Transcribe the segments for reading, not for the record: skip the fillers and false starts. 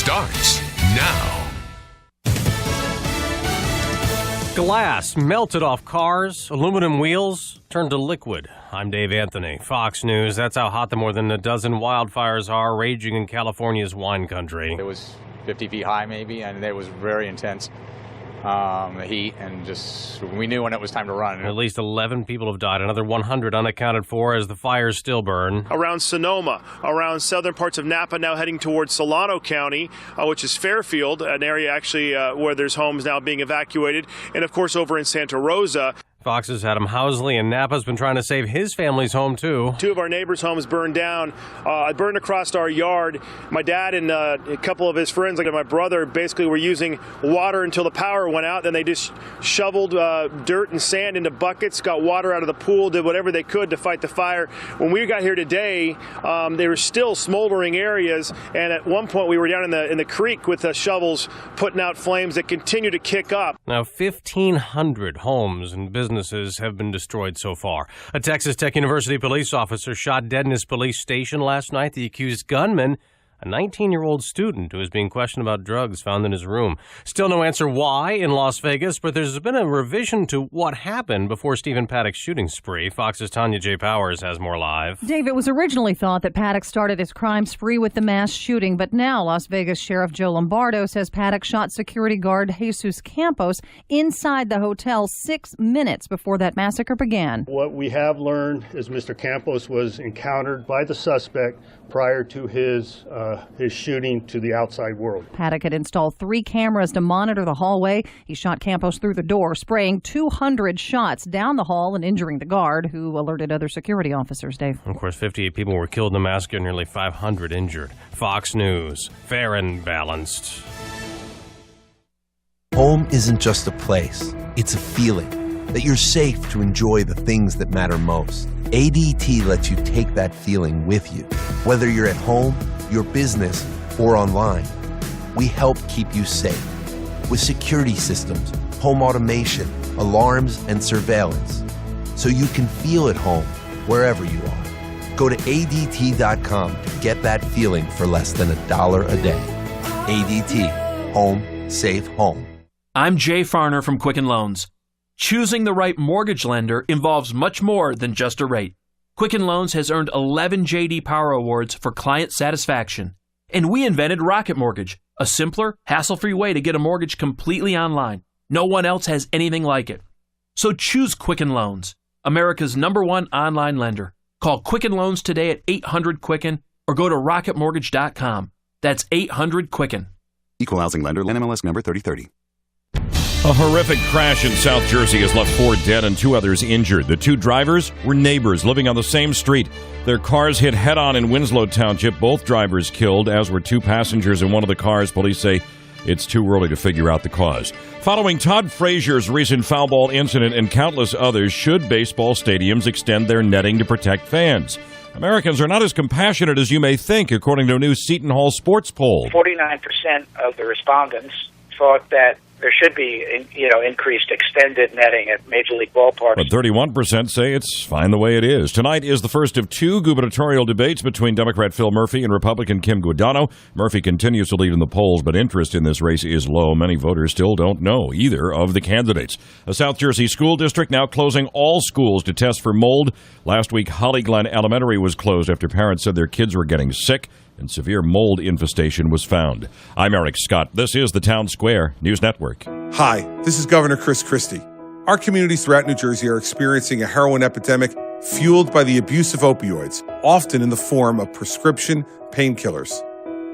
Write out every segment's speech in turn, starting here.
starts now. Glass melted off cars, aluminum wheels turned to liquid. I'm Dave Anthony, Fox News. That's how hot the more than a dozen wildfires are raging in California's wine country. It was 50 feet high maybe, and it was very intense. The heat, and just we knew when it was time to run. At least 11 people have died, another 100 unaccounted for as the fires still burn. Around Sonoma, around southern parts of Napa, now heading towards Solano County, which is Fairfield, an area actually where there's homes now being evacuated, and of course over in Santa Rosa. Fox's Adam Housley in Napa's been trying to save his family's home, too. Two of our neighbors' homes burned down. It burned across our yard. My dad and a couple of his friends, like my brother, basically were using water until the power went out. Then they just shoveled dirt and sand into buckets, got water out of the pool, did whatever they could to fight the fire. When we got here today, they were still smoldering areas, and at one point we were down in the creek with the shovels putting out flames that continue to kick up. Now, 1,500 homes and businesses have been destroyed so far. A Texas Tech University police officer shot dead in his police station last night. The accused gunman, a 19-year-old student who is being questioned about drugs found in his room. Still no answer why in Las Vegas, but there's been a revision to what happened before Stephen Paddock's shooting spree. Fox's Tanya J. Powers has more live. Dave, it was originally thought that Paddock started his crime spree with the mass shooting, but now Las Vegas Sheriff Joe Lombardo says Paddock shot security guard Jesus Campos inside the hotel 6 minutes before that massacre began. What we have learned is Mr. Campos was encountered by the suspect prior to his shooting to the outside world. Paddock had installed 3 cameras to monitor the hallway. He shot Campos through the door, spraying 200 shots down the hall and injuring the guard, who alerted other security officers, Dave. Of course, 58 people were killed in the massacre, nearly 500 injured. Fox News, fair and balanced. Home isn't just a place, it's a feeling that you're safe to enjoy the things that matter most. ADT lets you take that feeling with you. Whether you're at home, your business, or online, we help keep you safe. With security systems, home automation, alarms, and surveillance, so you can feel at home wherever you are. Go to ADT.com to get that feeling for less than $1 a day. ADT, home, safe home. I'm Jay Farner from Quicken Loans. Choosing the right mortgage lender involves much more than just a rate. Quicken Loans has earned 11 J.D. Power Awards for client satisfaction. And we invented Rocket Mortgage, a simpler, hassle-free way to get a mortgage completely online. No one else has anything like it. So choose Quicken Loans, America's #1 online lender. Call Quicken Loans today at 800-QUICKEN or go to rocketmortgage.com. That's 800-QUICKEN. Equal housing lender, NMLS number 3030. A horrific crash in South Jersey has left 4 dead and 2 others injured. The 2 drivers were neighbors living on the same street. Their cars hit head-on in Winslow Township. Both drivers killed, as were 2 passengers in one of the cars. Police say it's too early to figure out the cause. Following Todd Frazier's recent foul ball incident and countless others, should baseball stadiums extend their netting to protect fans? Americans are not as compassionate as you may think, according to a new Seton Hall sports poll. 49% of the respondents thought that there should be, increased extended netting at Major League ballparks. But 31% say it's fine the way it is. Tonight is the first of 2 gubernatorial debates between Democrat Phil Murphy and Republican Kim Guadagno. Murphy continues to lead in the polls, but interest in this race is low. Many voters still don't know either of the candidates. A South Jersey school district now closing all schools to test for mold. Last week, Holly Glen Elementary was closed after parents said their kids were getting sick and severe mold infestation was found. I'm Eric Scott. This is the Town Square News Network. Hi, this is Governor Chris Christie. Our communities throughout New Jersey are experiencing a heroin epidemic fueled by the abuse of opioids, often in the form of prescription painkillers.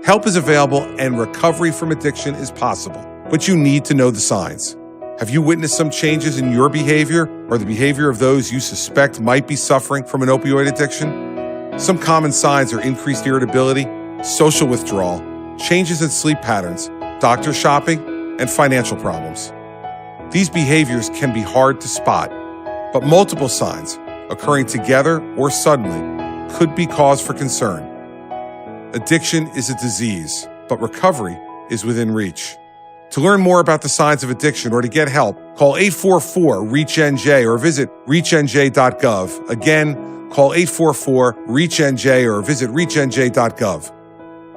Help is available and recovery from addiction is possible, but you need to know the signs. Have you witnessed some changes in your behavior or the behavior of those you suspect might be suffering from an opioid addiction? Some common signs are increased irritability, social withdrawal, changes in sleep patterns, doctor shopping, and financial problems. These behaviors can be hard to spot, but multiple signs, occurring together or suddenly, could be cause for concern. Addiction is a disease, but recovery is within reach. To learn more about the signs of addiction or to get help, call 844-REACH-NJ or visit reachnj.gov. Again, call 844-REACH-NJ or visit reachnj.gov.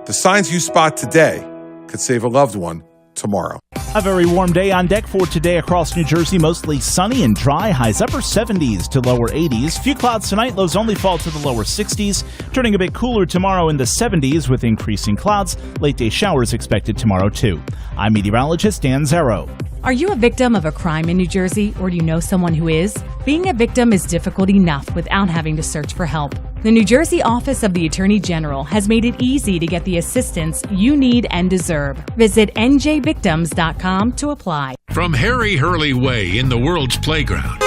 The signs you spot today could save a loved one tomorrow. A very warm day on deck for today across New Jersey. Mostly sunny and dry. Highs upper 70s to lower 80s. Few clouds tonight. Lows only fall to the lower 60s. Turning a bit cooler tomorrow in the 70s with increasing clouds. Late day showers expected tomorrow too. I'm meteorologist Dan Zero. Are you a victim of a crime in New Jersey, or do you know someone who is? Being a victim is difficult enough without having to search for help. The New Jersey Office of the Attorney General has made it easy to get the assistance you need and deserve. Visit njvictims.com to apply. From Harry Hurley Way in the world's playground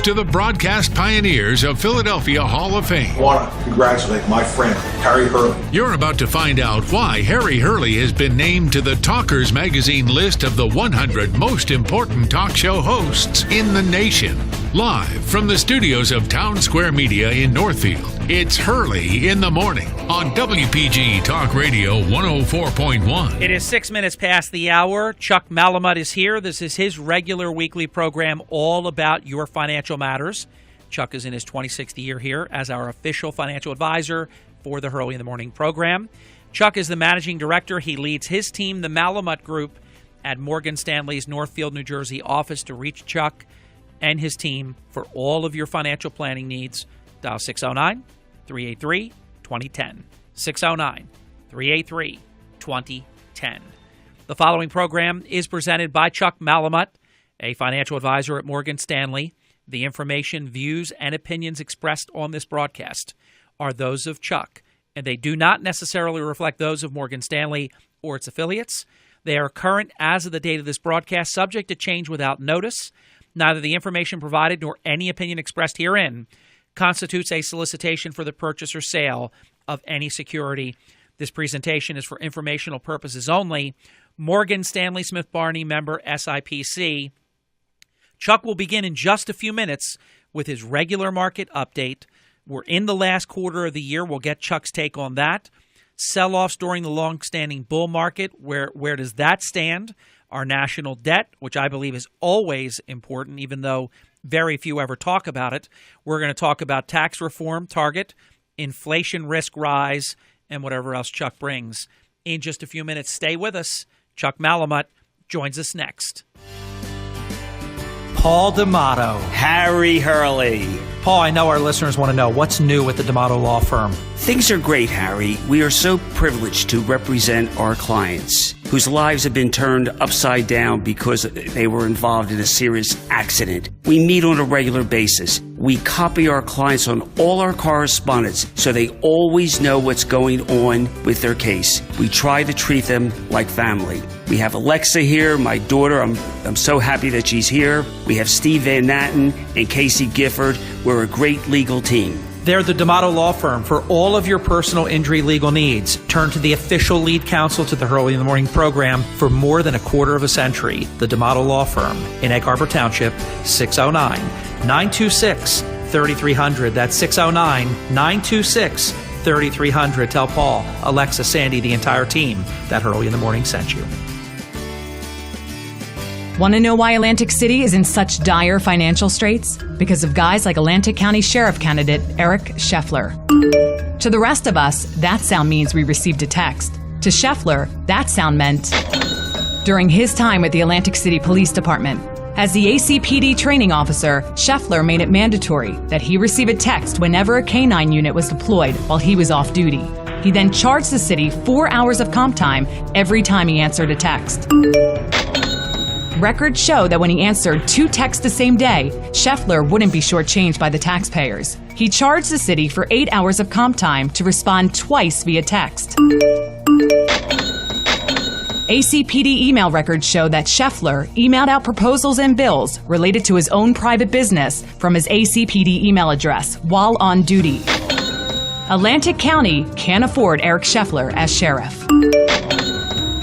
to the broadcast pioneers of Philadelphia Hall of Fame. I want to congratulate my friend, Harry Hurley. You're about to find out why Harry Hurley has been named to the Talkers Magazine list of the 100 most important talk show hosts in the nation. Live from the studios of Town Square Media in Northfield, it's Hurley in the Morning on WPG Talk Radio 104.1. It is 6 minutes past the hour. Chuck Malamut is here. This is his regular weekly program all about your financial matters. Chuck is in his 26th year here as our official financial advisor for the Hurley in the Morning program. Chuck is the managing director. He leads his team, the Malamut Group, at Morgan Stanley's Northfield, New Jersey office. To reach Chuck and his team for all of your financial planning needs, dial 609-383-2010. 609-383-2010. The following program is presented by Chuck Malamut, a financial advisor at Morgan Stanley. The information, views, and opinions expressed on this broadcast are those of Chuck, and they do not necessarily reflect those of Morgan Stanley or its affiliates. They are current as of the date of this broadcast, subject to change without notice. Neither the information provided nor any opinion expressed herein constitutes a solicitation for the purchase or sale of any security. This presentation is for informational purposes only. Morgan Stanley Smith Barney, member SIPC. Chuck will begin in just a few minutes with his regular market update. We're in the last quarter of the year. We'll get Chuck's take on that. Sell-offs during the long-standing bull market, where does that stand? Our national debt, which I believe is always important, even though very few ever talk about it. We're going to talk about tax reform target, inflation risk rise, and whatever else Chuck brings. In just a few minutes, stay with us. Chuck Malamut joins us next. Paul D'Amato. Harry Hurley. Paul, I know our listeners want to know what's new with the D'Amato Law Firm. Things are great, Harry. We are so privileged to represent our clients whose lives have been turned upside down because they were involved in a serious accident. We meet on a regular basis. We copy our clients on all our correspondence so they always know what's going on with their case. We try to treat them like family. We have Alexa here, my daughter. I'm so happy that she's here. We have Steve Van Natten and Casey Gifford. We're a great legal team. They're the D'Amato Law Firm for all of your personal injury legal needs. Turn to the official lead counsel to the Hurley in the Morning program for more than a quarter of a century. The D'Amato Law Firm in Egg Harbor Township, 609-926-3300. That's 609-926-3300. Tell Paul, Alexa, Sandy, the entire team that Hurley in the Morning sent you. Want to know why Atlantic City is in such dire financial straits? Because of guys like Atlantic County Sheriff candidate Eric Scheffler. To the rest of us, that sound means we received a text. To Scheffler, that sound meant during his time at the Atlantic City Police Department. As the ACPD training officer, Scheffler made it mandatory that he receive a text whenever a K-9 unit was deployed while he was off duty. He then charged the city 4 hours of comp time every time he answered a text. Records show that when he answered 2 texts the same day, Scheffler wouldn't be shortchanged by the taxpayers. He charged the city for 8 hours of comp time to respond twice via text. ACPD email records show that Scheffler emailed out proposals and bills related to his own private business from his ACPD email address while on duty. Atlantic County can't afford Eric Scheffler as sheriff.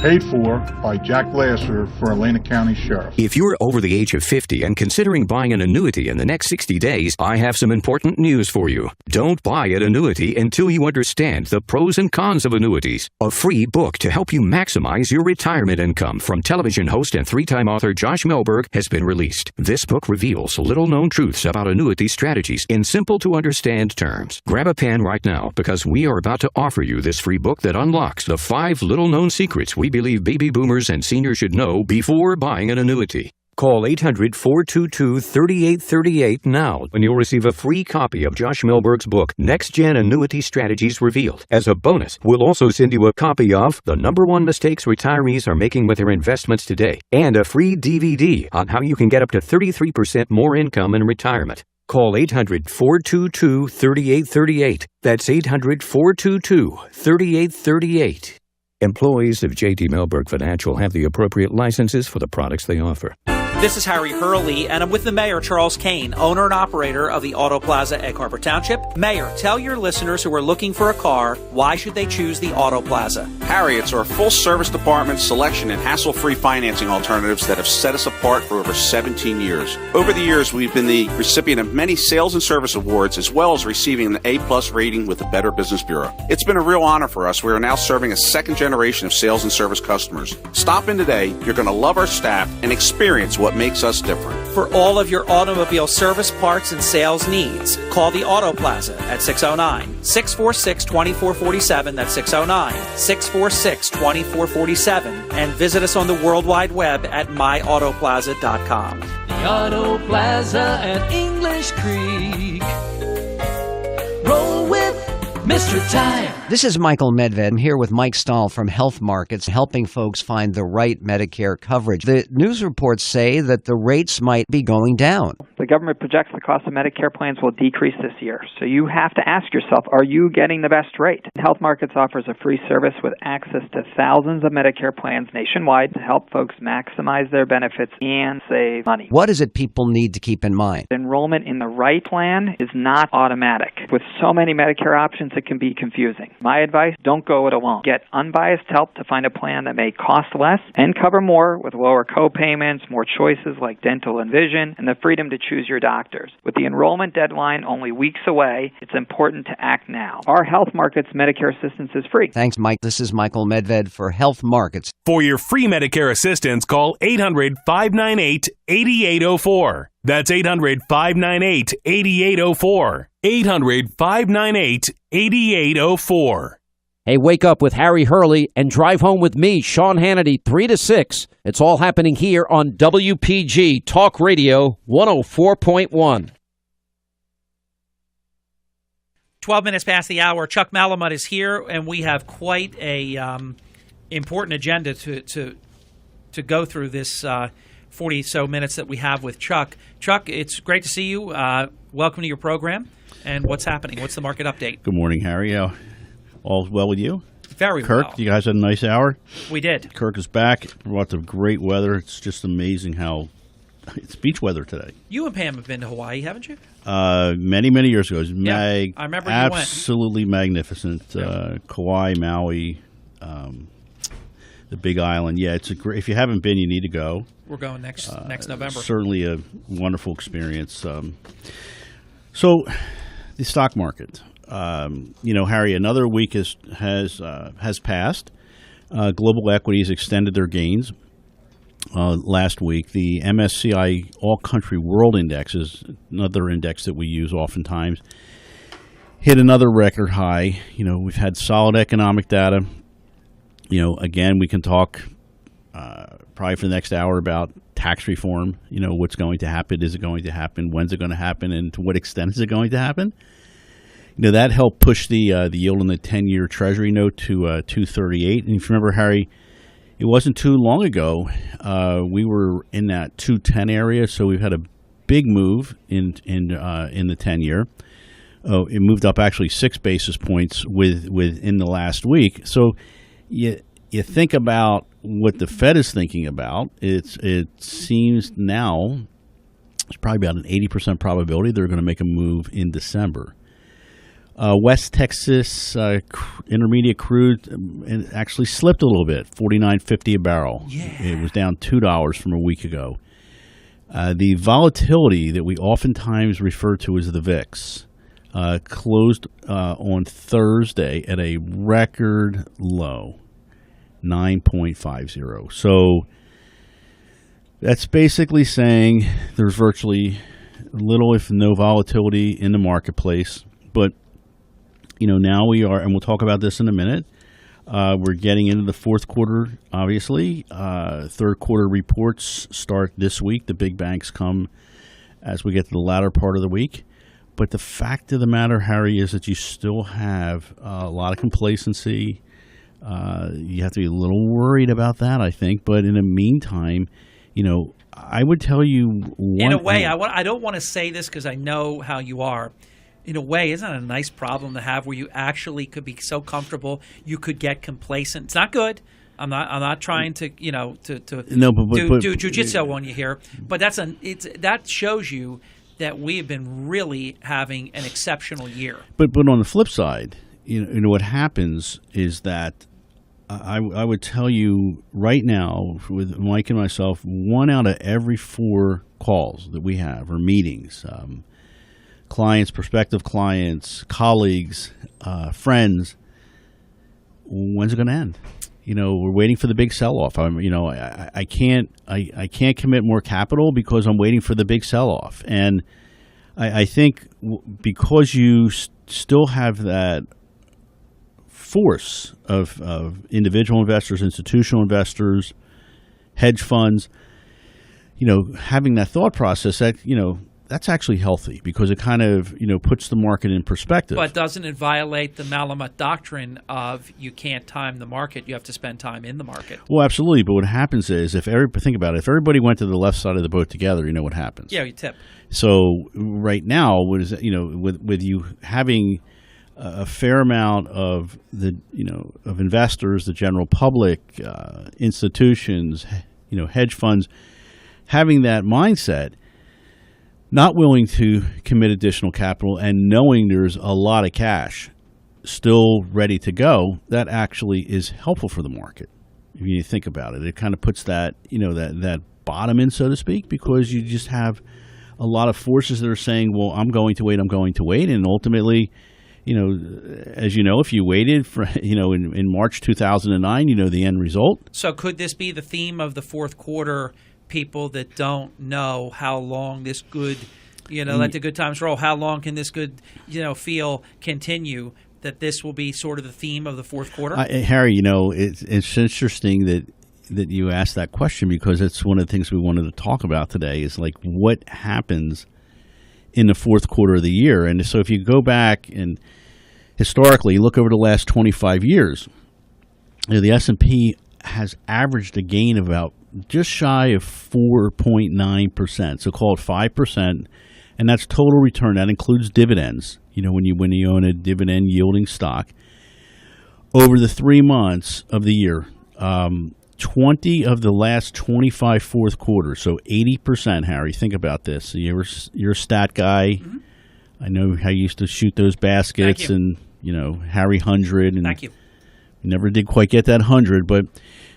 Paid for by Jack Lasser for Atlantic County Sheriff. If you're over the age of 50 and considering buying an annuity in the next 60 days, I have some important news for you. Don't buy an annuity until you understand the pros and cons of annuities. A free book to help you maximize your retirement income from television host and 3-time author Josh Melberg has been released. This book reveals little-known truths about annuity strategies in simple-to-understand terms. Grab a pen right now because we are about to offer you this free book that unlocks the 5 little-known secrets we we believe baby boomers and seniors should know before buying an annuity. Call 800-422-3838 now, and you'll receive a free copy of Josh Milberg's book, Next Gen Annuity Strategies Revealed. As a bonus, we'll also send you a copy of The #1 Mistakes Retirees Are Making with Their Investments Today, and a free DVD on how you can get up to 33% more income in retirement. Call 800-422-3838. That's 800-422-3838. Employees of J.D. Milberg Financial have the appropriate licenses for the products they offer. This is Harry Hurley, and I'm with the Mayor, Charles Kane, owner and operator of the Auto Plaza, Egg Harbor Township. Mayor, tell your listeners who are looking for a car, why should they choose the Auto Plaza? Harry, it's our full-service department, selection, and hassle-free financing alternatives that have set us apart for over 17 years. Over the years, we've been the recipient of many sales and service awards, as well as receiving an A-plus rating with the Better Business Bureau. It's been a real honor for us. We are now serving a second generation of sales and service customers. Stop in today. You're going to love our staff and experience what makes us different. For all of your automobile service, parts, and sales needs, call the Auto Plaza at 609-646-2447. That's 609-646-2447. And visit us on the World Wide Web at myautoplaza.com. The Auto Plaza at English Creek. Roll with Mr. Tire. This is Michael Medved. I'm here with Mike Stahl from Health Markets, helping folks find the right Medicare coverage. The news reports say that the rates might be going down. The government projects the cost of Medicare plans will decrease this year. So you have to ask yourself, are you getting the best rate? Health Markets offers a free service with access to thousands of Medicare plans nationwide to help folks maximize their benefits and save money. What is it people need to keep in mind? Enrollment in the right plan is not automatic. With so many Medicare options, it can be confusing. My advice, don't go it alone. Get unbiased help to find a plan that may cost less and cover more with lower co-payments, more choices like dental and vision, and the freedom to choose your doctors. With the enrollment deadline only weeks away, it's important to act now. Our Health Markets Medicare assistance is free. Thanks, Mike. This is Michael Medved for Health Markets. For your free Medicare assistance, call 800-598-8804. That's 800-598-8804. 800-598-8804. Hey, wake up with Harry Hurley and drive home with me, Sean Hannity, 3 to 6. It's all happening here on WPG Talk Radio 104.1. 12 minutes past the hour. Chuck Malamut is here, and we have quite a important agenda to go through this 40-so minutes that we have with Chuck. Chuck, it's great to see you. Welcome to your program. And what's happening? What's the market update? Good morning, Harry. All's well with you? Very Kirk, well. you guys had a nice hour? We did. Kirk is back. Brought the great weather. It's just amazing how it's beach weather today. You and Pam have been to Hawaii, haven't you? Many, many years ago. It was I remember absolutely you went. magnificent. Kauai, Maui, the Big Island. Yeah, it's a great. If you haven't been, you need to go. We're going next November. Certainly a wonderful experience. So, the stock market. Harry, another week has passed. Global equities extended their gains last week. The MSCI All-Country World Index is another index that we use oftentimes. Hit another record high. We've had solid economic data. Again, we can talk probably for the next hour about tax reform. What's going to happen? Is it going to happen? When's it going to happen? And to what extent is it going to happen? That helped push the yield on the 10-year Treasury note to 2.38. And if you remember, Harry, it wasn't too long ago we were in that 2.10 area. So we've had a big move in the 10-year. It moved up actually 6 basis points within the last week. So you think about what the Fed is thinking about. It seems now it's probably about an 80% probability they're going to make a move in December. West Texas intermediate crude actually slipped a little bit, $49.50 a barrel. Yeah. It was down $2 from a week ago. The volatility that we oftentimes refer to as the VIX closed on Thursday at a record low, 9.50. So that's basically saying there's virtually little, if no, volatility in the marketplace. But now we are, and we'll talk about this in a minute, We're getting into the fourth quarter, obviously. Third quarter reports start this week. The big banks come as we get to the latter part of the week. But the fact of the matter, Harry, is that you still have a lot of complacency. You have to be a little worried about that, I think. But in the meantime, I would tell you in a way, I don't want to say this because I know how you are. In a way, isn't it a nice problem to have where you actually could be so comfortable you could get complacent? It's not good. I'm not trying to do jujitsu on you here, but that shows you that we have been really having an exceptional year. But on the flip side, what happens is that I would tell you right now, with Mike and myself, 1 out of every 4 calls that we have or meetings, clients, prospective clients, colleagues, friends, when's it going to end? We're waiting for the big sell-off. I can't commit more capital because I'm waiting for the big sell-off. And I think because you still have that force of individual investors, institutional investors, hedge funds, having that thought process that, that's actually healthy because it kind of, puts the market in perspective. But doesn't it violate the Malamut doctrine of you can't time the market, you have to spend time in the market? Well, absolutely. But what happens is, think about it, if everybody went to the left side of the boat together, you know what happens? Yeah, you tip. So right now, with you having a fair amount of of investors, the general public, institutions, hedge funds, having that mindset, not willing to commit additional capital and knowing there's a lot of cash still ready to go, that actually is helpful for the market. If you think about it, it kind of puts that, that bottom in, so to speak, because you just have a lot of forces that are saying, well, I'm going to wait. And ultimately, as you know, if you waited for, in March 2009, the end result. So could this be the theme of the fourth quarter? People that don't know how long this good, let the good times roll. How long can this good, feel continue? That this will be sort of the theme of the fourth quarter. Harry, it's interesting that you asked that question because it's one of the things we wanted to talk about today. Is like what happens in the fourth quarter of the year, and so if you go back and historically look over the last 25 years, the S&P has averaged a gain of about just shy of 4.9%, so call it 5%, and that's total return. That includes dividends. When you own a dividend yielding stock over the 3 months of the year, 20 of the last 25 fourth quarters, so 80%. Harry, think about this. You're a stat guy. Mm-hmm. I know how you used to shoot those baskets, and Harry 100. And thank you. Never did quite get that 100, but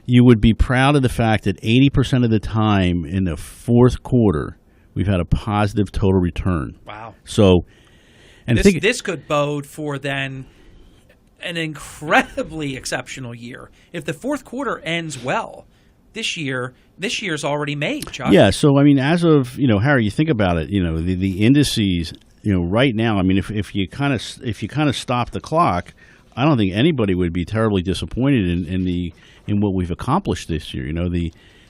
you would be proud of the fact that 80% of the time in the fourth quarter, we've had a positive total return. Wow. So, and this could bode for then an incredibly exceptional year. If the fourth quarter ends well, this year's already made, Chuck. Yeah. So, as of, Harry, you think about it, the indices, right now, if you kind of stop the clock, I don't think anybody would be terribly disappointed in what we've accomplished this year.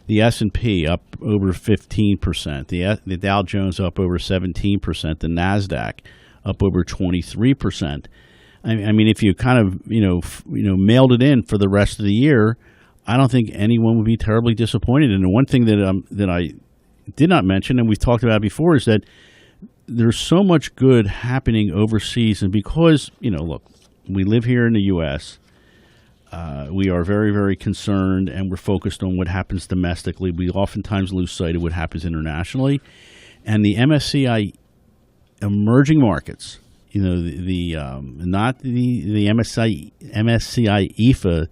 The S&P up over 15%, the Dow Jones up over 17%, the Nasdaq up over 23%. If you kind of mailed it in for the rest of the year, I don't think anyone would be terribly disappointed. And the one thing that I did not mention, and we've talked about it before, is that there's so much good happening overseas, and because look, we live here in the U.S. We are very, very concerned, and we're focused on what happens domestically. We oftentimes lose sight of what happens internationally. And the MSCI emerging markets, not the MSCI EFA,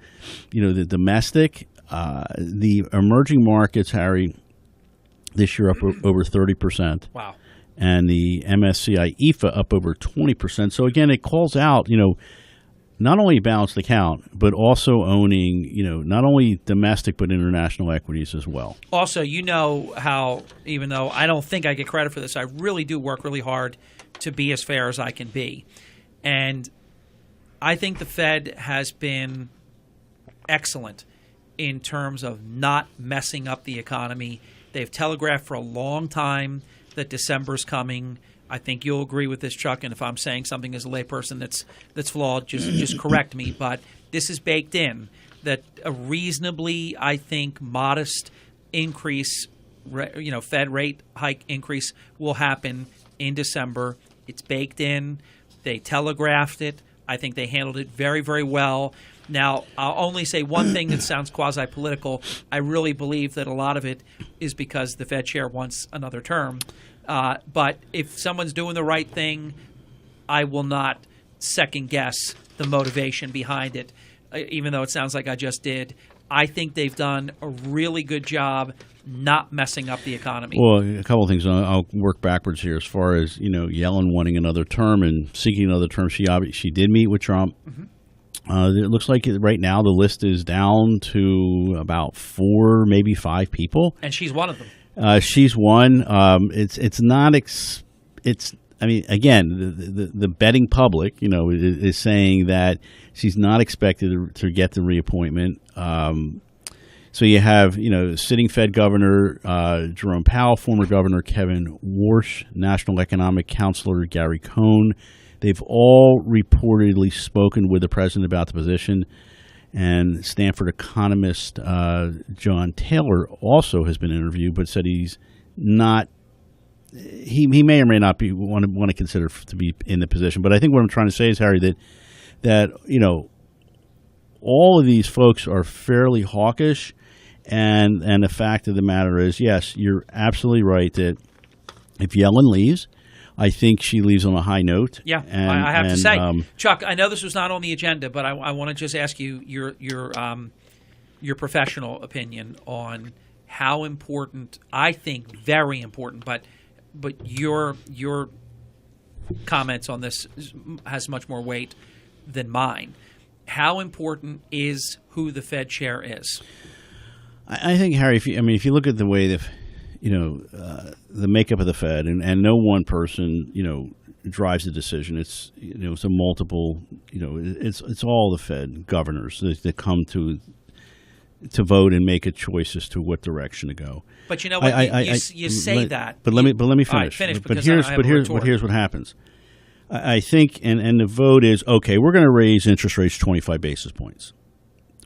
the domestic, the emerging markets, Harry, this year up over 30%. Wow. And the MSCI EFA up over 20%. So again, it calls out, not only balanced account, but also owning, not only domestic but international equities as well. Also, how, even though I don't think I get credit for this, I really do work really hard to be as fair as I can be. And I think the Fed has been excellent in terms of not messing up the economy. They've telegraphed for a long time that December's coming. I think you'll agree with this, Chuck, and if I'm saying something as a layperson that's flawed, just correct me. But this is baked in, that a reasonably, I think, modest increase, Fed rate hike increase will happen in December. It's baked in. They telegraphed it. I think they handled it very, very well. Now, I'll only say one thing that sounds quasi-political. I really believe that a lot of it is because the Fed chair wants another term. But if someone's doing the right thing, I will not second-guess the motivation behind it, even though it sounds like I just did. I think they've done a really good job not messing up the economy. Well, a couple of things. I'll work backwards here. As far as Yellen wanting another term and seeking another term, she did meet with Trump. Mm-hmm. It looks like right now the list is down to about 4, maybe 5 people, and she's one of them. She's one. It's not. I mean, again, the betting public, is saying that she's not expected to get the reappointment. So you have, sitting Fed Governor Jerome Powell, former Governor Kevin Warsh, National Economic Counselor Gary Cohn. They've all reportedly spoken with the president about the position. And Stanford economist John Taylor also has been interviewed, but said he's not. He may or may not be want to consider to be in the position. But I think what I'm trying to say is, Harry, that all of these folks are fairly hawkish, and the fact of the matter is, yes, you're absolutely right that if Yellen leaves, I think she leaves on a high note. Yeah, I have to say, Chuck, I know this was not on the agenda, but I want to just ask you your professional opinion on how important, I think very important, but your comments on this has much more weight than mine. How important is who the Fed chair is? I think, Harry, if you look at the way that the makeup of the Fed, and no one person, drives the decision. It's it's a multiple. It's all the Fed governors that come to vote and make a choice as to what direction to go. But you know what? You say that. But let me finish. Right, finish. But here's what happens. I think, and the vote is, okay, we're going to raise interest rates 25 basis points,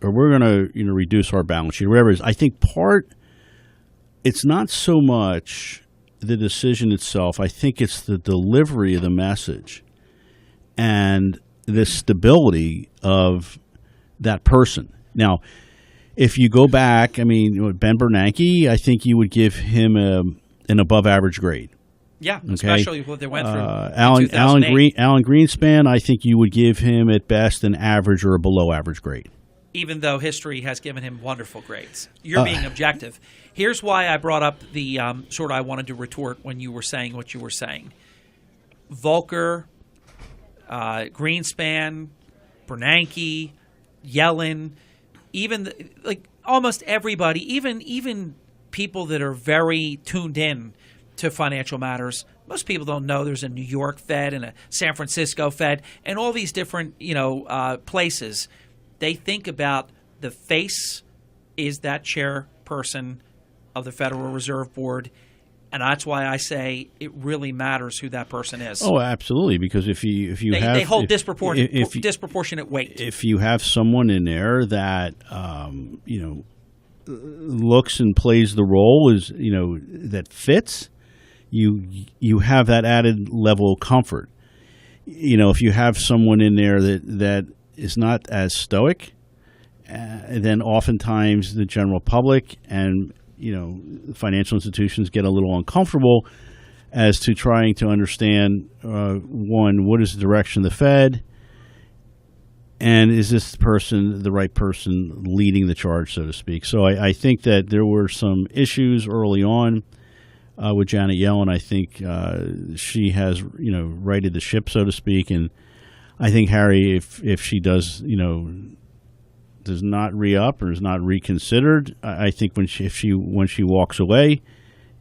or we're going to reduce our balance sheet, or whatever it is. I think it's not so much the decision itself. I think it's the delivery of the message and the stability of that person. Now, if you go back, Ben Bernanke, I think you would give him an above-average grade. Yeah, okay? Especially what they went through. Alan Greenspan, I think you would give him at best an average or a below-average grade. Even though history has given him wonderful grades. You're being objective. Here's why I brought up the I wanted to retort when you were saying what you were saying. Volcker, Greenspan, Bernanke, Yellen, even almost everybody, even people that are very tuned in to financial matters. Most people don't know there's a New York Fed and a San Francisco Fed and all these different places. They think about the face is that chairperson of the Federal Reserve Board, and that's why I say it really matters who that person is. Oh, absolutely, because if they hold disproportionate weight. If you have someone in there that looks and plays the role that fits, you have that added level of comfort. If you have someone in there that is not as stoic, then oftentimes the general public and financial institutions get a little uncomfortable as to trying to understand what is the direction of the Fed, and is this person the right person leading the charge, so to speak. So I think that there were some issues early on with Janet Yellen. I think she has righted the ship, so to speak, and I think, Harry, if she does not re-up or is not reconsidered, I think when she walks away,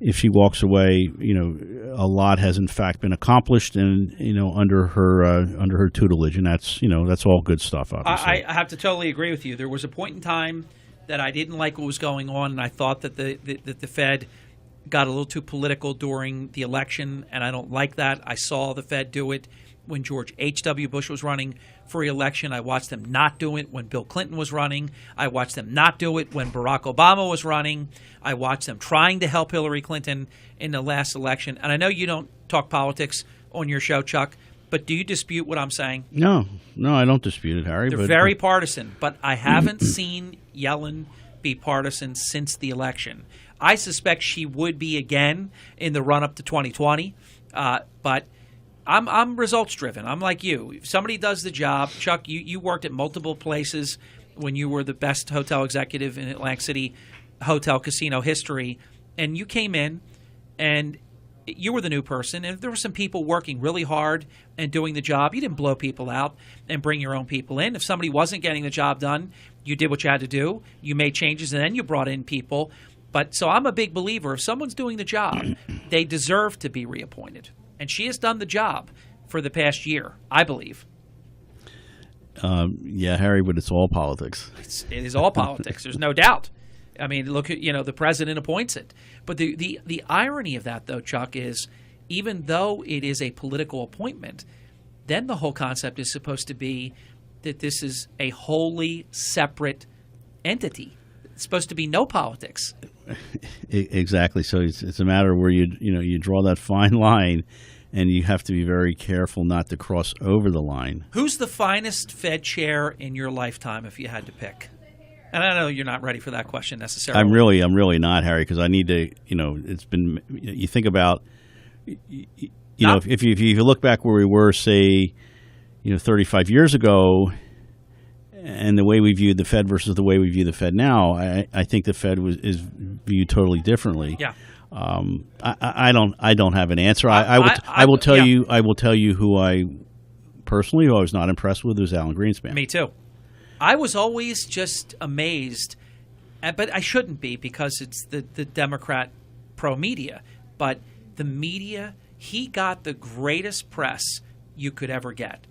if she walks away, a lot has in fact been accomplished, and under her tutelage, and that's all good stuff. Obviously, I have to totally agree with you. There was a point in time that I didn't like what was going on, and I thought that the Fed got a little too political during the election, and I don't like that. I saw the Fed do it when George H.W. Bush was running for re-election. I watched them not do it when Bill Clinton was running. I watched them not do it when Barack Obama was running. I watched them trying to help Hillary Clinton in the last election. And I know you don't talk politics on your show, Chuck, but do you dispute what I'm saying? No, I don't dispute it, Harry. They're very partisan, but I haven't seen Yellen be partisan since the election. I suspect she would be again in the run-up to 2020, but I'm results driven. I'm like you. If somebody does the job, Chuck, you worked at multiple places when you were the best hotel executive in Atlantic City hotel casino history, and you came in and you were the new person, and if there were some people working really hard and doing the job, you didn't blow people out and bring your own people in. If somebody wasn't getting the job done, you did what you had to do. You made changes, and then you brought in people. But so I'm a big believer. If someone's doing the job, they deserve to be reappointed. And she has done the job for the past year, I believe. Yeah, Harry, but it's all politics. It is all politics. There's no doubt. I mean, look at, the president appoints it. But the irony of that, though, Chuck, is even though it is a political appointment, then the whole concept is supposed to be that this is a wholly separate entity. It's supposed to be no politics. Exactly. So it's a matter where you draw that fine line, and you have to be very careful not to cross over the line. Who's the finest Fed chair in your lifetime, if you had to pick? And I know you're not ready for that question necessarily. I'm really not, Harry, because I need to. It's been. You think about. If you look back where we were, say, 35 years ago, and the way we viewed the Fed versus the way we view the Fed now, I think the Fed is viewed totally differently. Yeah. I don't have an answer. I will tell you. I will tell you who I was not impressed with was Alan Greenspan. Me too. I was always just amazed, but I shouldn't be because it's the Democrat pro-media. But the media, he got the greatest press you could ever get.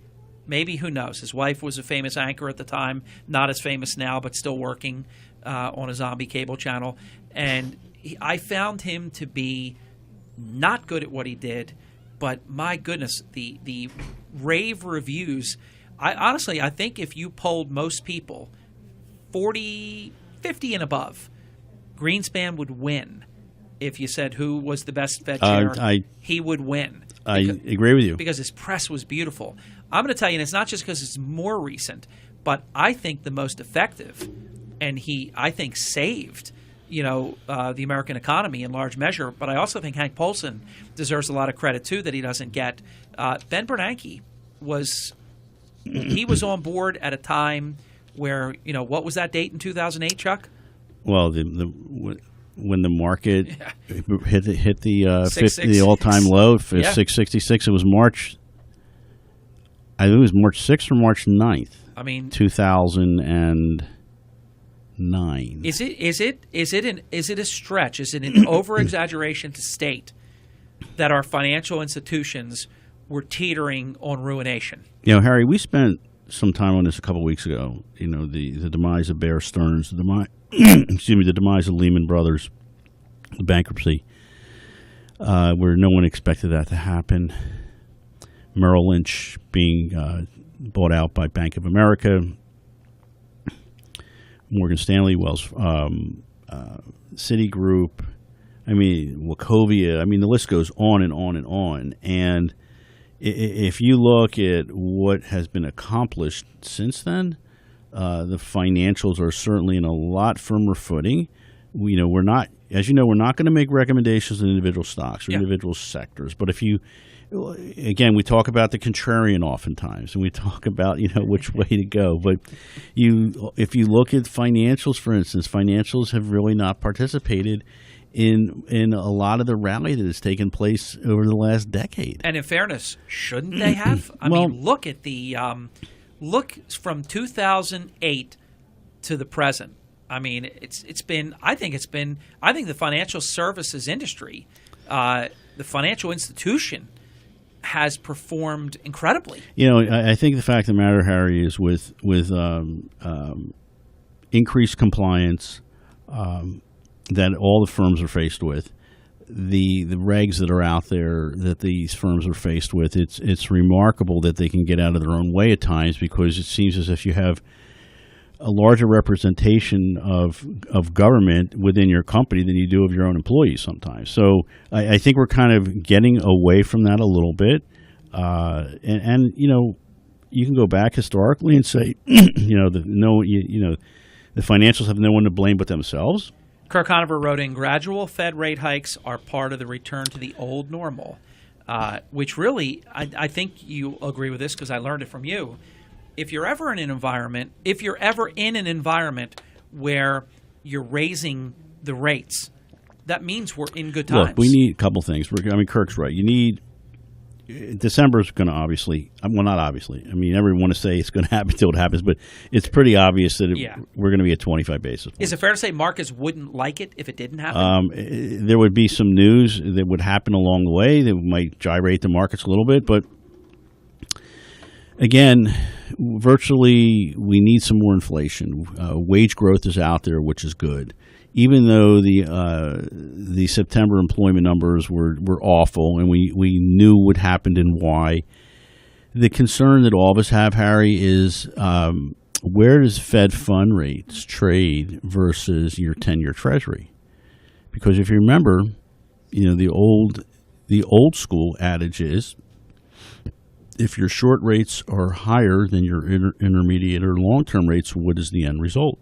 Maybe, who knows? His wife was a famous anchor at the time, not as famous now, but still working on a zombie cable channel. And I found him to be not good at what he did, but my goodness, the rave reviews. I think if you polled most people, 40, 50 and above, Greenspan would win. If you said who was the best Fed chair, he would win. I agree with you. Because his press was beautiful. I'm going to tell you, and it's not just because it's more recent, but I think the most effective, and he, I think, saved, the American economy in large measure. But I also think Hank Paulson deserves a lot of credit, too, that he doesn't get. Ben Bernanke was on board at a time where, what was that date in 2008, Chuck? Well, when the market hit the all-time low, 666, it was March. I think it was March 6th or March 9th. 2009. Is it a stretch? Is it an over-exaggeration to state that our financial institutions were teetering on ruination? Harry, we spent some time on this a couple of weeks ago. The demise of Bear Stearns, the demise of Lehman Brothers, the bankruptcy, where no one expected that to happen. Merrill Lynch being bought out by Bank of America, Morgan Stanley, Citigroup, Wachovia. The list goes on and on and on. And if you look at what has been accomplished since then, the financials are certainly in a lot firmer footing. We're not going to make recommendations on individual stocks or individual sectors. But we talk about the contrarian oftentimes, and we talk about which way to go. But if you look at financials, for instance, financials have really not participated in a lot of the rally that has taken place over the last decade. And in fairness, shouldn't they have? Look at the look from 2008 to the present. I mean, I think the financial services industry, the financial institution, has performed incredibly. I think the fact of the matter, Harry, is with increased compliance that all the firms are faced with, the regs that are out there that these firms are faced with, it's remarkable that they can get out of their own way at times, because it seems as if you have a larger representation of government within your company than you do of your own employees sometimes. So I think we're kind of getting away from that a little bit. And you can go back historically and say, the financials have no one to blame but themselves. Kirk Conover wrote in, gradual Fed rate hikes are part of the return to the old normal, which really, I think you agree with this because I learned it from you. If you're ever in an environment where you're raising the rates, that means we're in good times. Look, we need a couple things. Kirk's right. You need December is going to not obviously. Everyone want to say it's going to happen until it happens, but it's pretty obvious that we're going to be at 25 basis points. Is it fair to say markets wouldn't like it if it didn't happen? There would be some news that would happen along the way that might gyrate the markets a little bit, but again, virtually we need some more inflation. Wage growth is out there, which is good. Even though the September employment numbers were awful, and we knew what happened and why, the concern that all of us have, Harry, is where does Fed fund rates trade versus your 10-year Treasury? Because if you remember, the old school adage is, if your short rates are higher than your intermediate or long-term rates, what is the end result?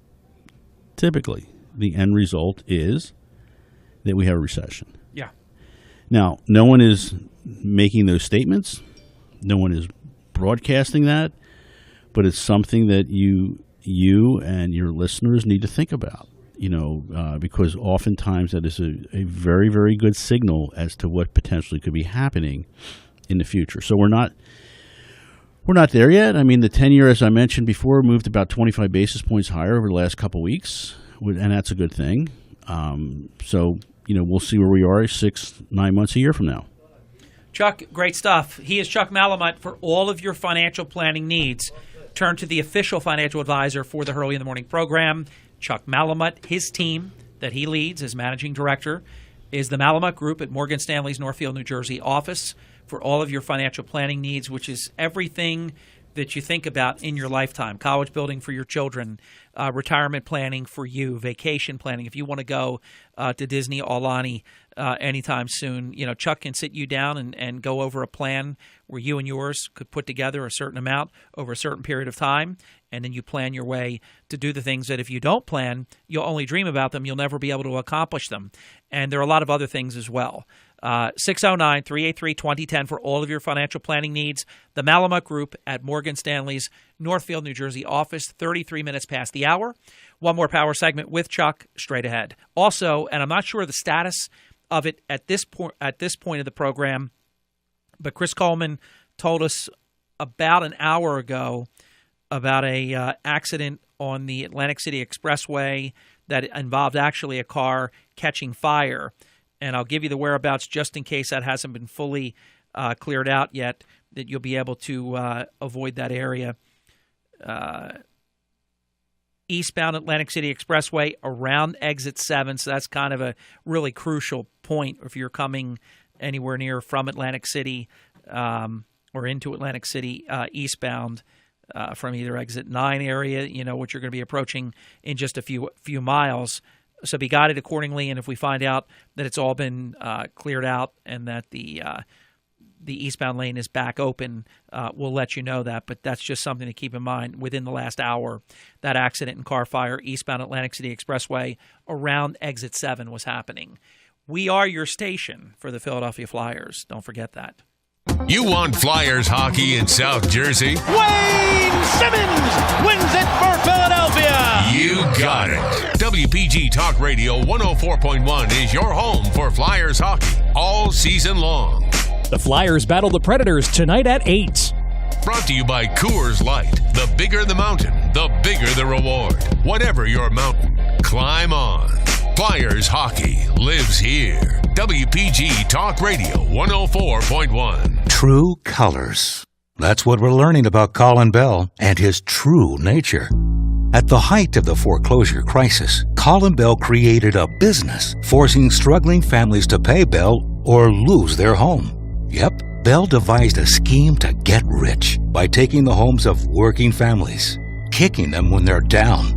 Typically, the end result is that we have a recession. Yeah. Now, no one is making those statements. No one is broadcasting that. But it's something that you and your listeners need to think about, because oftentimes that is a very, very good signal as to what potentially could be happening in the future. So we're not there yet. The 10-year, as I mentioned before, moved about 25 basis points higher over the last couple of weeks, and that's a good thing. So we'll see where we are 6-9 months a year from now. Chuck, great stuff. He is Chuck Malamut. For all of your financial planning needs, turn to the official financial advisor for the Hurley in the Morning program, Chuck Malamut. His team that he leads as managing director is the Malamut Group at Morgan Stanley's Northfield, New Jersey office for all of your financial planning needs, which is everything that you think about in your lifetime. College building for your children, retirement planning for you, vacation planning. If you want to go to Disney Aulani anytime soon, Chuck can sit you down and go over a plan where you and yours could put together a certain amount over a certain period of time, and then you plan your way to do the things that if you don't plan, you'll only dream about them. You'll never be able to accomplish them. And there are a lot of other things as well. 609-383-2010 for all of your financial planning needs. The Malamut Group at Morgan Stanley's Northfield, New Jersey office, 33 minutes past the hour. One more power segment with Chuck straight ahead. Also, and I'm not sure the status of it at this point of the program, but Chris Coleman told us about an hour ago about a accident on the Atlantic City Expressway that involved actually a car catching fire. And I'll give you the whereabouts just in case that hasn't been fully cleared out yet, that you'll be able to avoid that area. Eastbound Atlantic City Expressway around exit 7, so that's kind of a really crucial point if you're coming anywhere near from Atlantic City or into Atlantic City eastbound from either exit 9 area, what you're going to be approaching in just a few miles. So be guided accordingly, and if we find out that it's all been cleared out and that the eastbound lane is back open, we'll let you know that. But that's just something to keep in mind. Within the last hour, that accident and car fire eastbound Atlantic City Expressway around exit 7 was happening. We are your station for the Philadelphia Flyers. Don't forget that. You want Flyers hockey in South Jersey? Wayne Simmons wins it for Philadelphia. You got it. WPG Talk Radio 104.1 is your home for Flyers hockey all season long. The Flyers battle the Predators tonight at 8. Brought to you by Coors Light. The bigger the mountain, the bigger the reward. Whatever your mountain, Climb on. Flyers hockey lives here. WPG Talk Radio 104.1. True colors. That's what we're learning about Colin Bell and his true nature. At the height of the foreclosure crisis, Colin Bell created a business forcing struggling families to pay Bell or lose their home. Yep, Bell devised a scheme to get rich by taking the homes of working families, kicking them when they're down.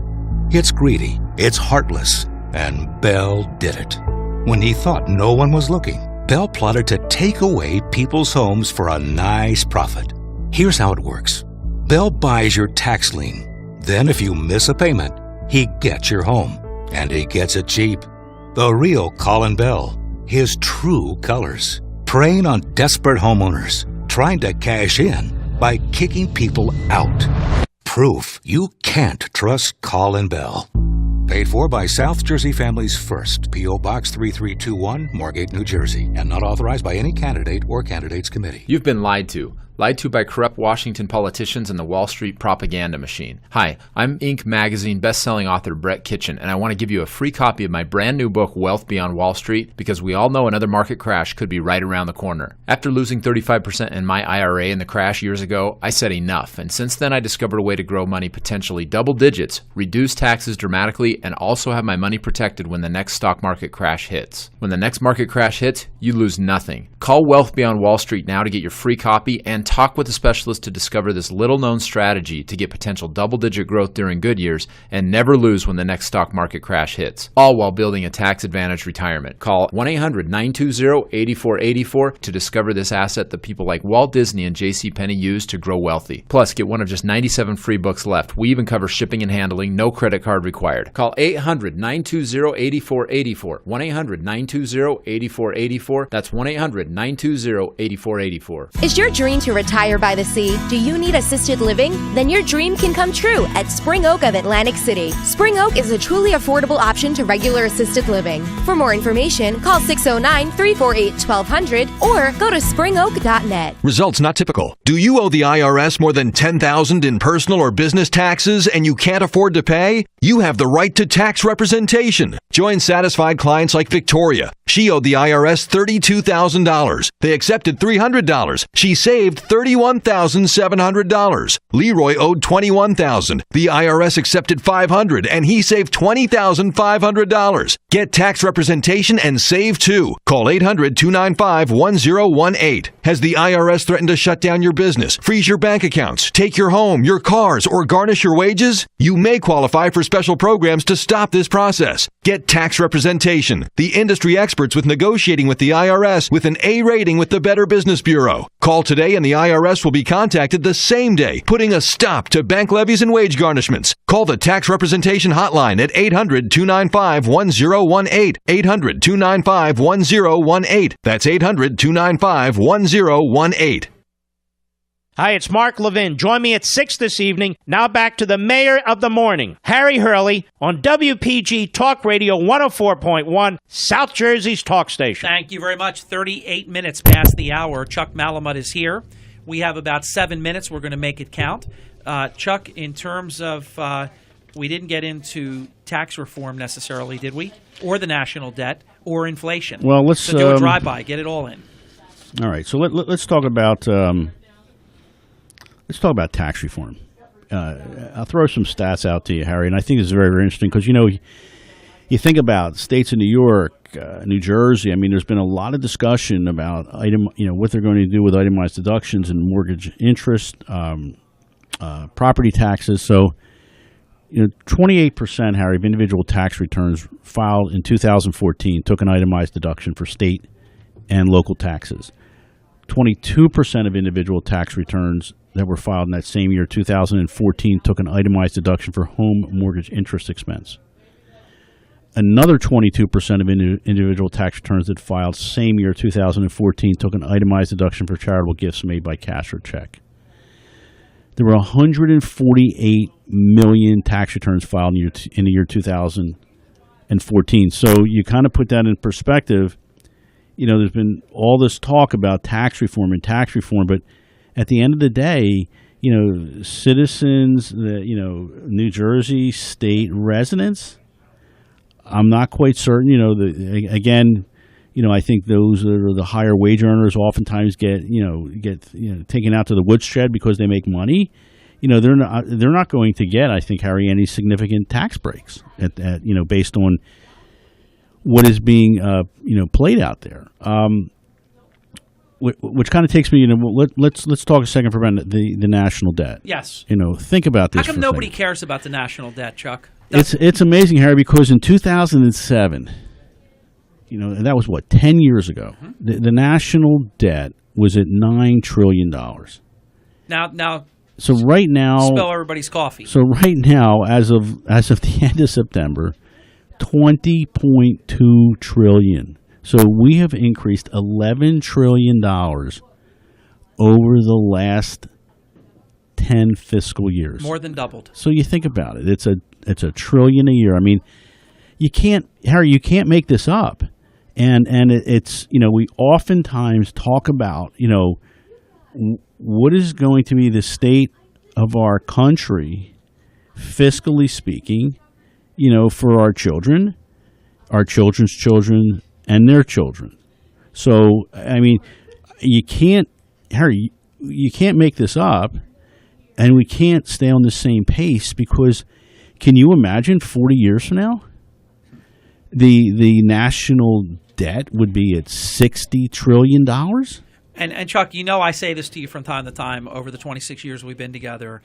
It's greedy, it's heartless, and Bell did it. When he thought no one was looking, Bell plotted to take away people's homes for a nice profit. Here's how it works. Bell buys your tax lien. Then if you miss a payment, he gets your home, and he gets it cheap. The real Colin Bell, his true colors, preying on desperate homeowners, trying to cash in by kicking people out. Proof you can't trust Colin Bell. Paid for by South Jersey Families First, P.O. Box 3321, Margate, New Jersey, and not authorized by any candidate or candidates committee. You've been lied to. Lied to by corrupt Washington politicians and the Wall Street propaganda machine. Hi, I'm Inc. magazine best-selling author Brett Kitchen, and I want to give you a free copy of my brand new book, Wealth Beyond Wall Street, because we all know another market crash could be right around the corner. After losing 35% in my IRA in the crash years ago, I said enough, and since then I discovered a way to grow money potentially double digits, reduce taxes dramatically, and also have my money protected when the next stock market crash hits. When the next market crash hits, you lose nothing. Call Wealth Beyond Wall Street now to get your free copy and talk with a specialist to discover this little-known strategy to get potential double-digit growth during good years and never lose when the next stock market crash hits, all while building a tax-advantaged retirement. Call 1-800-920-8484 to discover this asset that people like Walt Disney and JCPenney use to grow wealthy. Plus, get one of just 97 free books left. We even cover shipping and handling, no credit card required. Call 800-920-8484. 1-800-920-8484. That's 1-800-920-8484. Is your dream to retire by the sea? Do you need assisted living? Then your dream can come true at Spring Oak of Atlantic City. Spring Oak is a truly affordable option to regular assisted living. For more information, call 609-348-1200 or go to springoak.net. Results not typical. Do you owe the IRS more than $10,000 in personal or business taxes and you can't afford to pay? You have the right to tax representation. Join satisfied clients like Victoria. She owed the IRS $32,000. They accepted $300. She saved $31,700. Leroy owed $21,000. The IRS accepted $500 and he saved $20,500. Get tax representation and save too. Call 800-295-1018. Has the IRS threatened to shut down your business, freeze your bank accounts, take your home, your cars, or garnish your wages? You may qualify for special programs to stop this process. Get tax representation. The industry experts with negotiating with the IRS with an A rating with the Better Business Bureau. Call today and the IRS will be contacted the same day, putting a stop to bank levies and wage garnishments. Call the Tax Representation Hotline at 800-295-1018. 800-295-1018. That's 800-295-1018. Hi, it's Mark Levin. Join me at 6 this evening. Now back to the Mayor of the Morning, Harry Hurley, on WPG Talk Radio 104.1, South Jersey's talk station. Thank you very much. 38 minutes past the hour. Chuck Malamut is here. We have about 7 minutes. We're going to make it count. Chuck, in terms of, we didn't get into tax reform necessarily, did we? Or the national debt, or inflation. Well, let's so do a drive-by. Get it all in. All right. So let's talk about tax reform. I'll throw some stats out to you, Harry, and I think it's very, very interesting because, you know, you think about states in New York, New Jersey. I mean, there's been a lot of discussion about what they're going to do with itemized deductions and mortgage interest, property taxes. So, 28%, Harry, of individual tax returns filed in 2014 took an itemized deduction for state and local taxes. 22% of individual tax returns that were filed in that same year, 2014, took an itemized deduction for home mortgage interest expense. Another 22% of individual tax returns that filed same year, 2014, took an itemized deduction for charitable gifts made by cash or check. There were 148 million tax returns filed in the year 2014. So you kind of put that in perspective. There's been all this talk about tax reform, but at the end of the day, citizens, New Jersey state residents I'm not quite certain. Again, I think those that are the higher wage earners oftentimes get taken out to the woodshed because they make money. They're not going to get, I think, Harry, any significant tax breaks at based on what is being played out there. Which kind of takes me, let's talk a second for about the national debt. Yes. Think about this. How come nobody cares about the national debt, Chuck? It's amazing, Harry, because in 2007, and that was 10 years ago. Mm-hmm. The national debt was at $9 trillion. Now. So right now, spill everybody's coffee. So right now, as of the end of September, $20.2 trillion. So we have increased $11 trillion over the last 10 fiscal years. More than doubled. So you think about it. It's a trillion a year. I mean, you can't make this up. And it's we oftentimes talk about, what is going to be the state of our country, fiscally speaking, for our children, our children's children, and their children. So, I mean, Harry, you can't make this up, and we can't stay on the same pace because can you imagine 40 years from now? The national debt would be at $60 trillion? And Chuck, I say this to you from time to time over the 26 years we've been together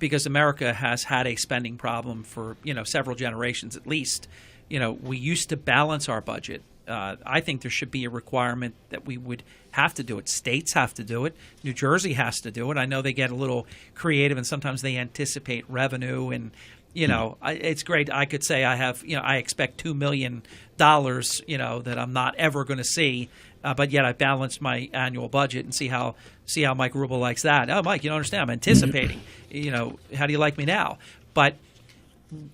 because America has had a spending problem for, several generations at least. We used to balance our budget. I think there should be a requirement that we would have to do it. States have to do it. New Jersey has to do it. I know they get a little creative and sometimes they anticipate revenue and, it's great. I could say I have, I expect $2 million, that I'm not ever going to see. But yet I balanced my annual budget and see how Mike Rubel likes that. Oh, Mike, you don't understand. I'm anticipating. How do you like me now? But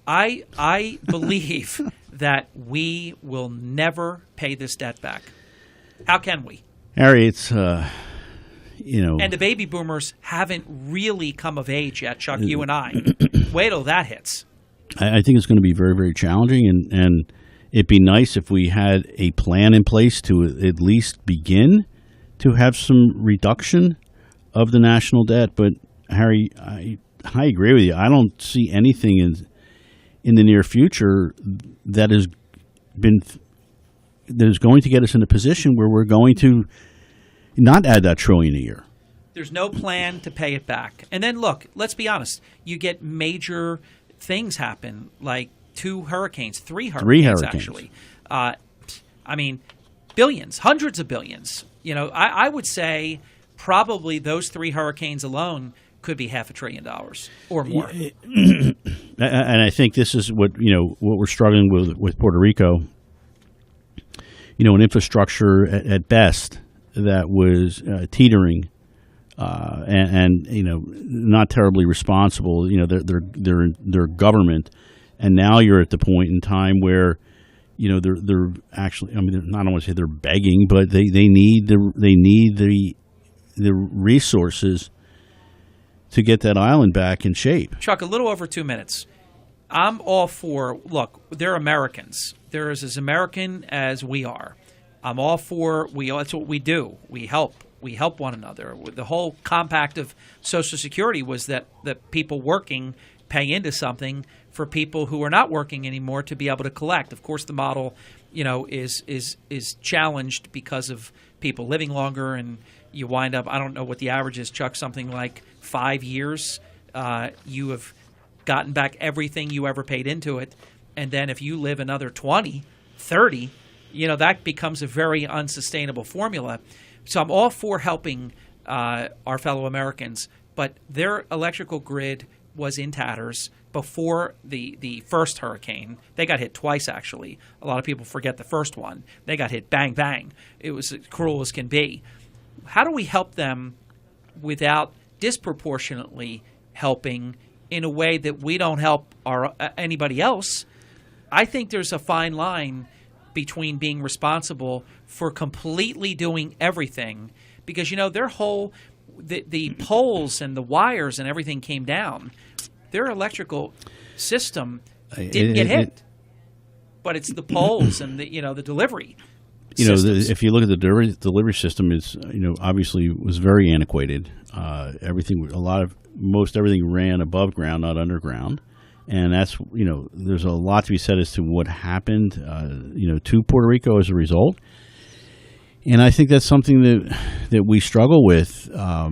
I believe that we will never pay this debt back. How can we? Harry, it's And the baby boomers haven't really come of age yet, Chuck, you and I. Wait till that hits. I think it's going to be very, very challenging, and it'd be nice if we had a plan in place to at least begin to have some reduction of the national debt. But, Harry, I agree with you. I don't see anything in the near future that is going to get us in a position where we're going to not add that trillion a year. There's no plan to pay it back. And then, look, let's be honest. You get major things happen, like 3 hurricanes, actually. Billions, hundreds of billions. I would say probably those 3 hurricanes alone could be $500 billion or more. And I think this is what we're struggling with Puerto Rico. An infrastructure at best that was teetering and not terribly responsible. Their government, and now you're at the point in time where they're actually. I don't want to say they're begging, but they need the resources to get that island back in shape. Chuck, a little over 2 minutes. I'm all for. Look, they're Americans. They're as American as we are. I'm all for. That's what we do. We help. We help one another. The whole compact of Social Security was that the people working pay into something for people who are not working anymore to be able to collect. Of course, the model, is challenged because of people living longer, and you wind up. I don't know what the average is, Chuck. Something like 5 years. You have gotten back everything you ever paid into it, and then if you live another 20, 30, that becomes a very unsustainable formula. So I'm all for helping our fellow Americans, but their electrical grid was in tatters before the first hurricane. They got hit twice, actually. A lot of people forget the first one. They got hit bang, bang. It was as cruel as can be. How do we help them without disproportionately helping in a way that we don't help anybody else? I think there's a fine line between being responsible for completely doing everything, because their whole the poles and the wires and everything came down. Their electrical system didn't get hit. but it's the poles and the delivery. If you look at the delivery system, is obviously was very antiquated. Most everything ran above ground, not underground, and that's there's a lot to be said as to what happened to Puerto Rico as a result. And I think that's something that we struggle with. Where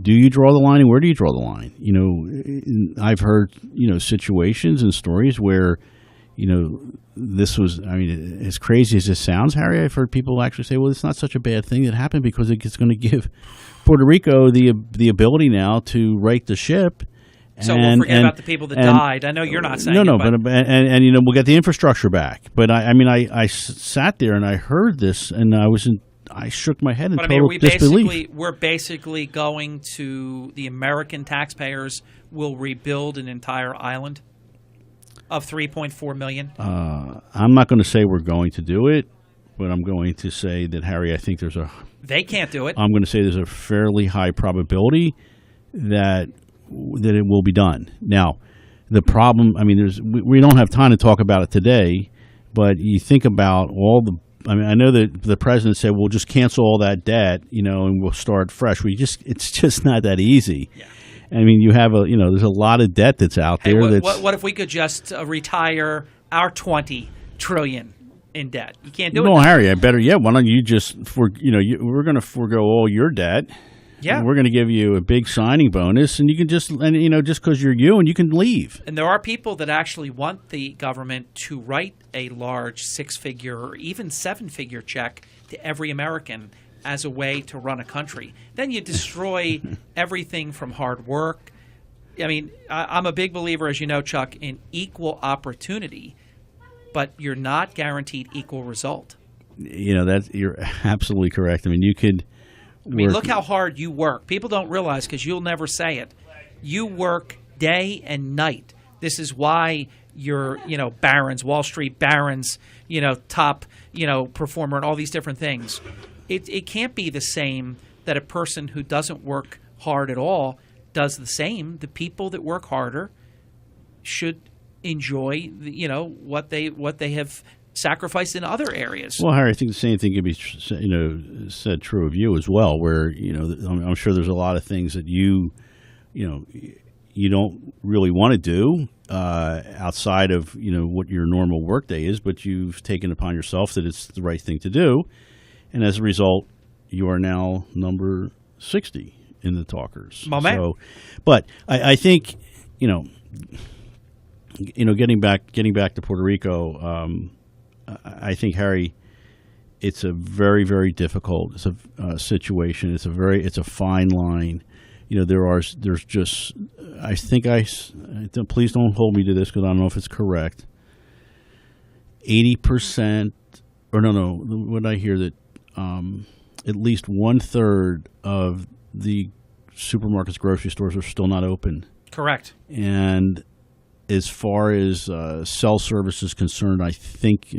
do you draw the line, and where do you draw the line? I've heard situations and stories where this was. I mean, as crazy as this sounds, Harry, I've heard people actually say, "Well, it's not such a bad thing that happened because it's going to give Puerto Rico the ability now to right the ship." So we'll forget about the people that died. I know you're not saying no, but we'll get the infrastructure back. But I sat there and I heard this, and I shook my head in total disbelief. We're basically going to the American taxpayers will rebuild an entire island of 3.4 million. I'm not going to say we're going to do it, but I'm going to say that, Harry, I think they can't do it. I'm going to say there's a fairly high probability that it will be done. Now, the problem, we don't have time to talk about it today, but you think about I know that the president said, we'll just cancel all that debt, and we'll start fresh. It's just not that easy. Yeah. You have there's a lot of debt that's out there. What if we could just retire our $20 trillion in debt? You can't do it. No, Harry, why don't you just, we're going to forego all your debt. Yeah. We're going to give you a big signing bonus, and you can just because you're you, and you can leave. And there are people that actually want the government to write a large 6-figure or even 7-figure check to every American as a way to run a country. Then you destroy everything from hard work. I'm a big believer, as you know, Chuck, in equal opportunity, but you're not guaranteed equal result. You're absolutely correct. You could. Look how hard you work. People don't realize, because you'll never say it, you work day and night. This is why you're, Barron's, Wall Street Barron's, top, performer and all these different things. It can't be the same that a person who doesn't work hard at all does the same. The people that work harder should enjoy, what they have sacrificed in other areas. Well, Harry, I think the same thing could be, said true of you as well. Where I'm sure there's a lot of things that you don't really want to do outside of what your normal workday is, but you've taken upon yourself that it's the right thing to do, and as a result, you are now number 60 in the talkers. So, but I think getting back to Puerto Rico. I think, Harry, it's a very, very difficult situation. It's a fine line. There's just, I think please don't hold me to this because I don't know if it's correct. 80%, or no, what did I hear that at least 1/3 of the supermarkets, grocery stores are still not open. Correct. And as far as cell service is concerned, I think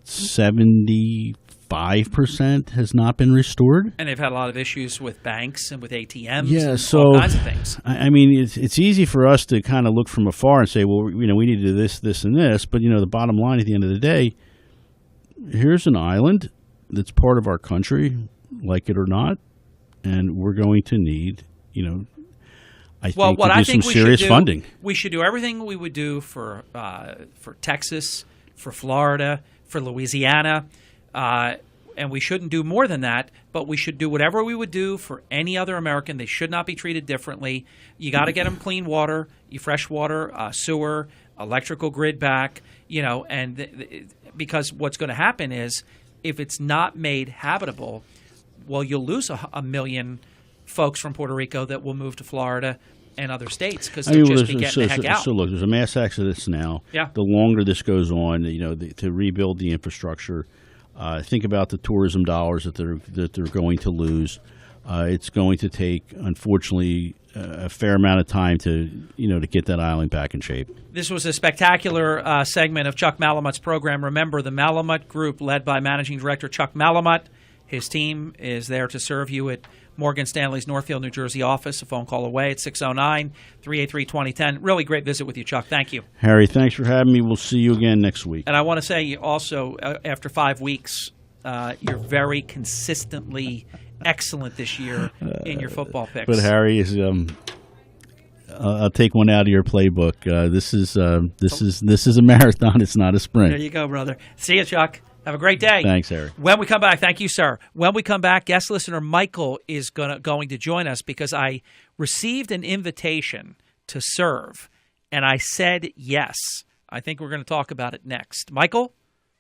75% has not been restored. And they've had a lot of issues with banks and with ATMs and all kinds of things. It's easy for us to kind of look from afar and say, well, we need to do this, this, and this. But, the bottom line at the end of the day, here's an island that's part of our country, like it or not, and we're going to need, I think some serious funding. We should do everything we would do for Texas, for Florida, for Louisiana, and we shouldn't do more than that. But we should do whatever we would do for any other American. They should not be treated differently. You got to get them clean water, fresh water, sewer, electrical grid back. Because what's going to happen is if it's not made habitable, well, you'll lose a million folks from Puerto Rico that will move to Florida and other states because they'll just be getting the heck out. So look, there's a mass exodus now. Yeah. The longer this goes on, to rebuild the infrastructure, think about the tourism dollars that they're going to lose. It's going to take, unfortunately, a fair amount of time to get that island back in shape. This was a spectacular segment of Chuck Malamut's program. Remember, the Malamut Group, led by Managing Director Chuck Malamut. His team is there to serve you at Morgan Stanley's Northfield, New Jersey office, a phone call away at 609-383-2010. Really great visit with you, Chuck. Thank you. Harry, thanks for having me. We'll see you again next week. And I want to say also, after 5 weeks, you're very consistently excellent this year in your football picks. But Harry is I'll take one out of your playbook. This is a marathon. It's not a sprint. There you go, brother. See you, Chuck. Have a great day. Thanks, Harry. When we come back, thank you, sir. When we come back, guest listener Michael is going to join us because I received an invitation to serve, and I said yes. I think we're going to talk about it next. Michael,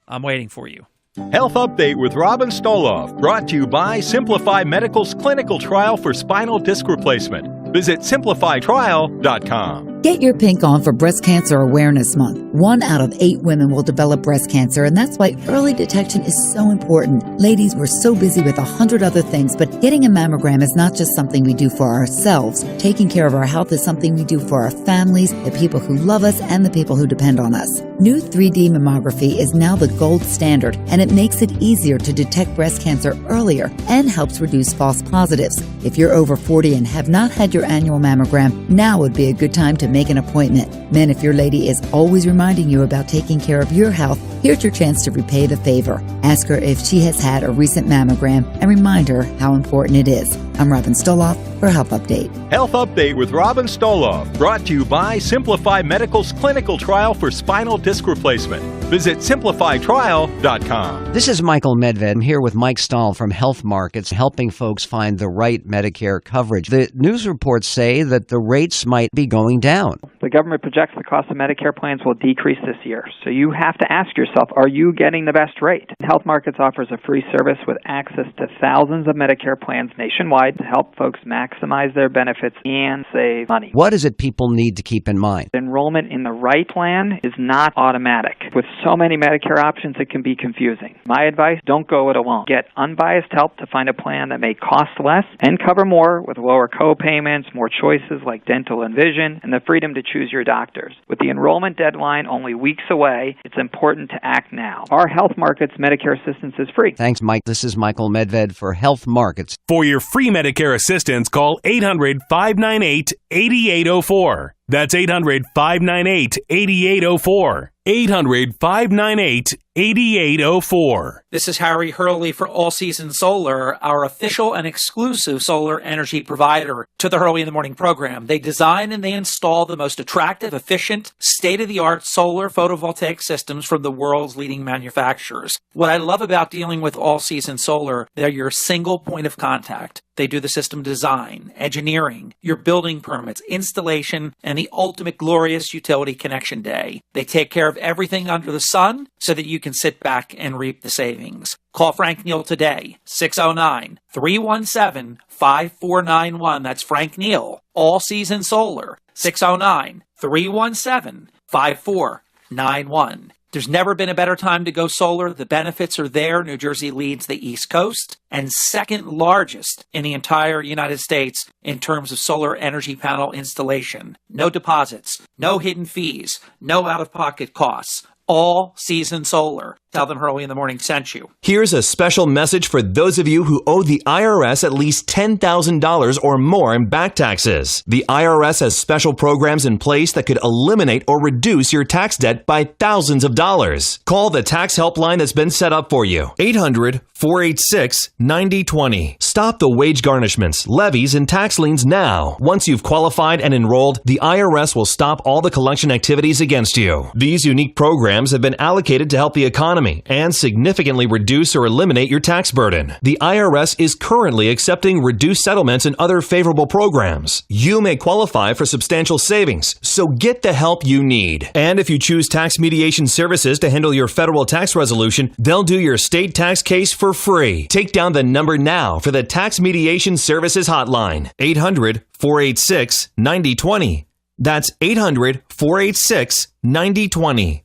I'm waiting for you. Health Update with Robin Stoloff, brought to you by Simplify Medical's clinical trial for spinal disc replacement. Visit simplifytrial.com. Get your pink on for Breast Cancer Awareness Month. 1 out of 8 women will develop breast cancer, and that's why early detection is so important. Ladies, we're so busy with 100 other things, but getting a mammogram is not just something we do for ourselves. Taking care of our health is something we do for our families, the people who love us, and the people who depend on us. New 3D mammography is now the gold standard, and it makes it easier to detect breast cancer earlier and helps reduce false positives. If you're over 40 and have not had your annual mammogram, now would be a good time to make an appointment. Men, if your lady is always reminding you about taking care of your health, here's your chance to repay the favor. Ask her if she has had a recent mammogram and remind her how important it is. I'm Robin Stoloff for Health Update. Health Update with Robin Stoloff, brought to you by Simplify Medical's clinical trial for spinal disc replacement. Visit simplifytrial.com. This is Michael Medved. I'm here with Mike Stahl from Health Markets, helping folks find the right Medicare coverage. The news reports say that the rates might be going down. The government projects the cost of Medicare plans will decrease this year. So you have to ask yourself, are you getting the best rate? Health Markets offers a free service with access to thousands of Medicare plans nationwide to help folks maximize their benefits and save money. What is it people need to keep in mind? Enrollment in the right plan is not automatic. With so many Medicare options, it can be confusing. My advice, don't go it alone. Get unbiased help to find a plan that may cost less and cover more with lower co-payments, more choices like dental and vision, and the freedom to choose your doctors. With the enrollment deadline only weeks away, it's important to act now. Our Health Markets Medicare assistance is free. Thanks, Mike. This is Michael Medved for Health Markets. For your free Medicare assistance, call 800-598-8804. That's 800-598-8804. 800-598-8804. This is Harry Hurley for All Season Solar, our official and exclusive solar energy provider to the Hurley in the Morning program. They design and they install the most attractive, efficient, state-of-the-art solar photovoltaic systems from the world's leading manufacturers. What I love about dealing with All Season Solar, they're your single point of contact. They do the system design, engineering, your building permits, installation, and the ultimate glorious utility connection day. They take care of everything under the sun so that you can sit back and reap the savings. Call Frank Neal today, 609-317-5491. That's Frank Neal, All Season Solar, 609-317-5491. There's never been a better time to go solar. The benefits are there. New Jersey leads the East Coast and second largest in the entire United States in terms of solar energy panel installation. No deposits, no hidden fees, no out-of-pocket costs. All Season Solar. Tell them Hurley in the Morning sent you. Here's a special message for those of you who owe the IRS at least $10,000 or more in back taxes. The IRS has special programs in place that could eliminate or reduce your tax debt by thousands of dollars. Call the tax helpline that's been set up for you. 800-486-9020. Stop the wage garnishments, levies, and tax liens now. Once you've qualified and enrolled, the IRS will stop all the collection activities against you. These unique programs have been allocated to help the economy and significantly reduce or eliminate your tax burden. The IRS is currently accepting reduced settlements and other favorable programs. You may qualify for substantial savings, so get the help you need. And if you choose Tax Mediation Services to handle your federal tax resolution, they'll do your state tax case for free. Take down the number now for the Tax Mediation Services hotline, 800-486-9020. That's 800-486-9020.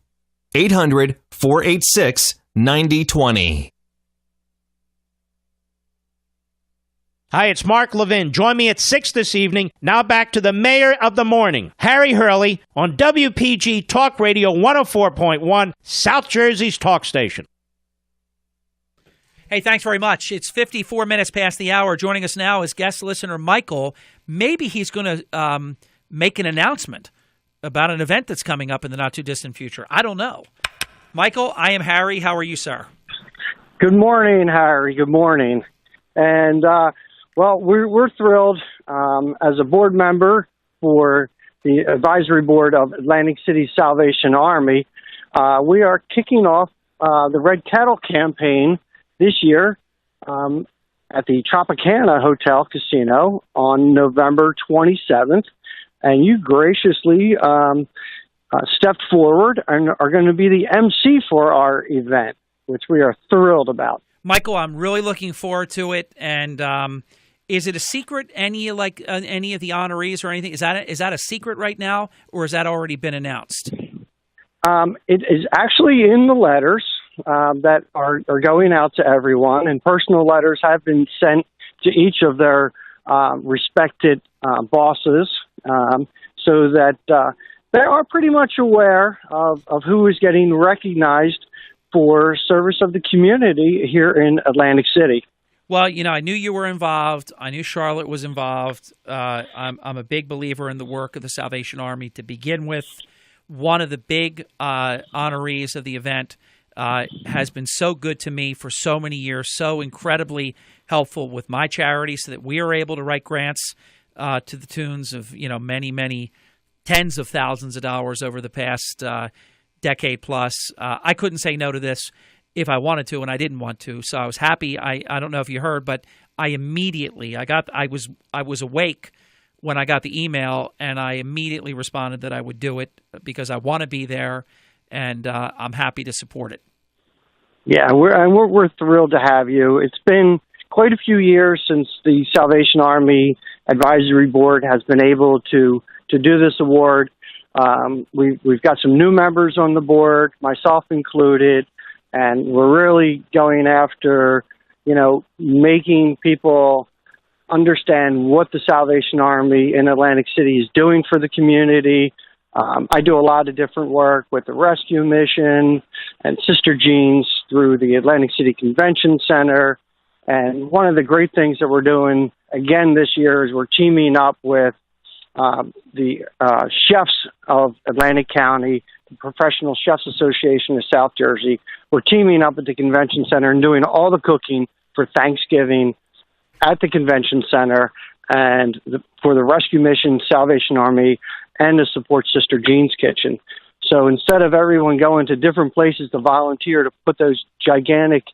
800-486-9020. Hi, it's Mark Levin. Join me at 6 this evening. Now back to the Mayor of the Morning, Harry Hurley, on WPG Talk Radio 104.1, South Jersey's talk station. Hey, thanks very much. It's 54 minutes past the hour. Joining us now is guest listener Michael. Maybe he's going to make an announcement about an event that's coming up in the not-too-distant future. I don't know. Michael, I am Harry. How are you, sir? Good morning, Harry. Good morning. And, well, we're thrilled as a board member for the advisory board of Atlantic City Salvation Army. We are kicking off the Red Cattle campaign this year at the Tropicana Hotel Casino on November 27th. And you graciously stepped forward and are going to be the MC for our event, which we are thrilled about. Michael, I'm really looking forward to it. And is it a secret, any of the honorees or anything? Is that a secret right now, or has that already been announced? It is actually in the letters that are going out to everyone, and personal letters have been sent to each of their respected bosses, so that they are pretty much aware of who is getting recognized for service of the community here in Atlantic City. Well, I knew you were involved. I knew Charlotte was involved. I'm a big believer in the work of the Salvation Army to begin with. One of the big honorees of the event has been so good to me for so many years, so incredibly helpful with my charity so that we are able to write grants to the tunes of, many, many tens of thousands of dollars over the past decade plus. I couldn't say no to this if I wanted to, and I didn't want to. So I was happy. I don't know if you heard, but I immediately, I was awake when I got the email, and I immediately responded that I would do it because I want to be there, and I'm happy to support it. Yeah, we're thrilled to have you. It's been quite a few years since the Salvation Army Advisory Board has been able to do this award. We've got some new members on the board, myself included, and we're really going after, making people understand what the Salvation Army in Atlantic City is doing for the community. I do a lot of different work with the Rescue Mission and Sister Jeans through the Atlantic City Convention Center. And one of the great things that we're doing again this year is we're teaming up with the chefs of Atlantic County, the Professional Chefs Association of South Jersey. We're teaming up at the Convention Center and doing all the cooking for Thanksgiving at the Convention Center and for the Rescue Mission, Salvation Army, and to support Sister Jean's Kitchen. So instead of everyone going to different places to volunteer to put those gigantic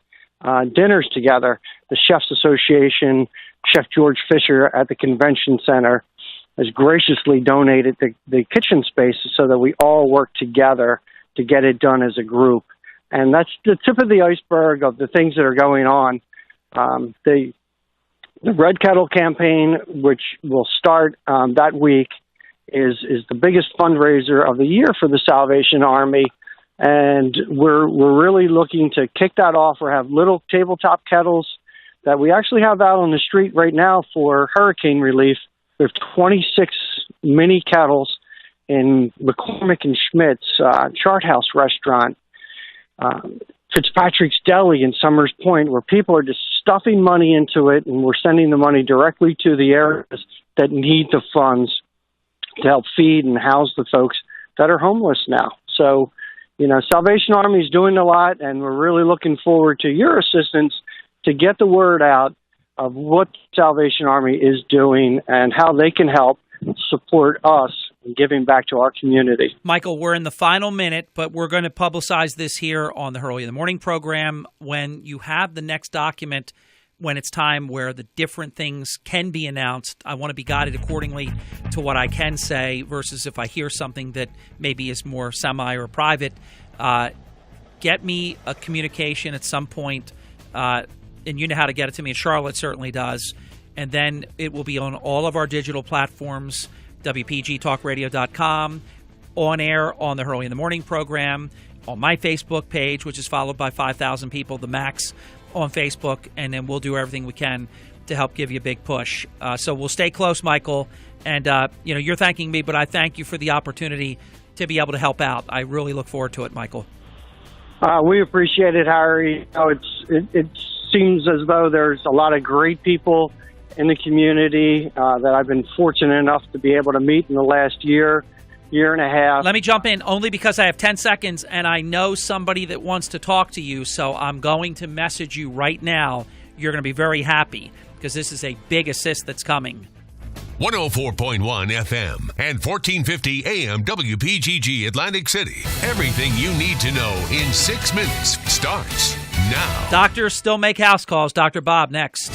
dinners together, the Chefs Association, Chef George Fisher at the Convention Center has graciously donated the kitchen spaces so that we all work together to get it done as a group. And that's the tip of the iceberg of the things that are going on. The Red Kettle campaign, which will start that week, is the biggest fundraiser of the year for the Salvation Army. And we're really looking to kick that off. We have little tabletop kettles that we actually have out on the street right now for hurricane relief. There's 26 mini kettles in McCormick and Schmidt's Chart House restaurant, Fitzpatrick's Deli in Summers Point, where people are just stuffing money into it, and we're sending the money directly to the areas that need the funds to help feed and house the folks that are homeless now. So, Salvation Army is doing a lot, and we're really looking forward to your assistance to get the word out of what Salvation Army is doing and how they can help support us in giving back to our community. Michael, we're in the final minute, but we're going to publicize this here on the Hurley in the Morning program. When you have the next document, when it's time where the different things can be announced, I want to be guided accordingly to what I can say versus if I hear something that maybe is more semi or private. Get me a communication at some point, and you know how to get it to me, and Charlotte certainly does. And then it will be on all of our digital platforms, WPGTalkRadio.com, on air on the Hurley in the Morning program, on my Facebook page, which is followed by 5,000 people, the max on Facebook, and then we'll do everything we can to help give you a big push. So we'll stay close, Michael. And, you're thanking me, but I thank you for the opportunity to be able to help out. I really look forward to it, Michael. We appreciate it, Harry. It's seems as though there's a lot of great people in the community that I've been fortunate enough to be able to meet in the last year and a half. Let me jump in only because I have 10 seconds and I know somebody that wants to talk to you, so I'm going to message you right now. You're going to be very happy because this is a big assist that's coming. 104.1 FM and 1450 AM WPGG Atlantic City. Everything you need to know in 6 minutes starts now. Doctors still make house calls. Dr. Bob, next.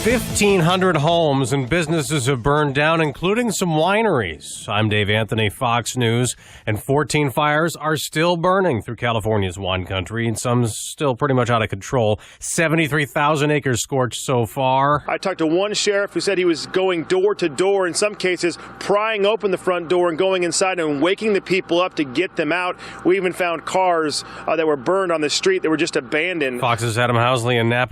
1,500 homes and businesses have burned down, including some wineries. I'm Dave Anthony, Fox News, and 14 fires are still burning through California's wine country, and some still pretty much out of control. 73,000 acres scorched so far. I talked to one sheriff who said he was going door to door, in some cases prying open the front door and going inside and waking the people up to get them out. We even found cars that were burned on the street that were just abandoned. Fox's Adam Housley in Napa.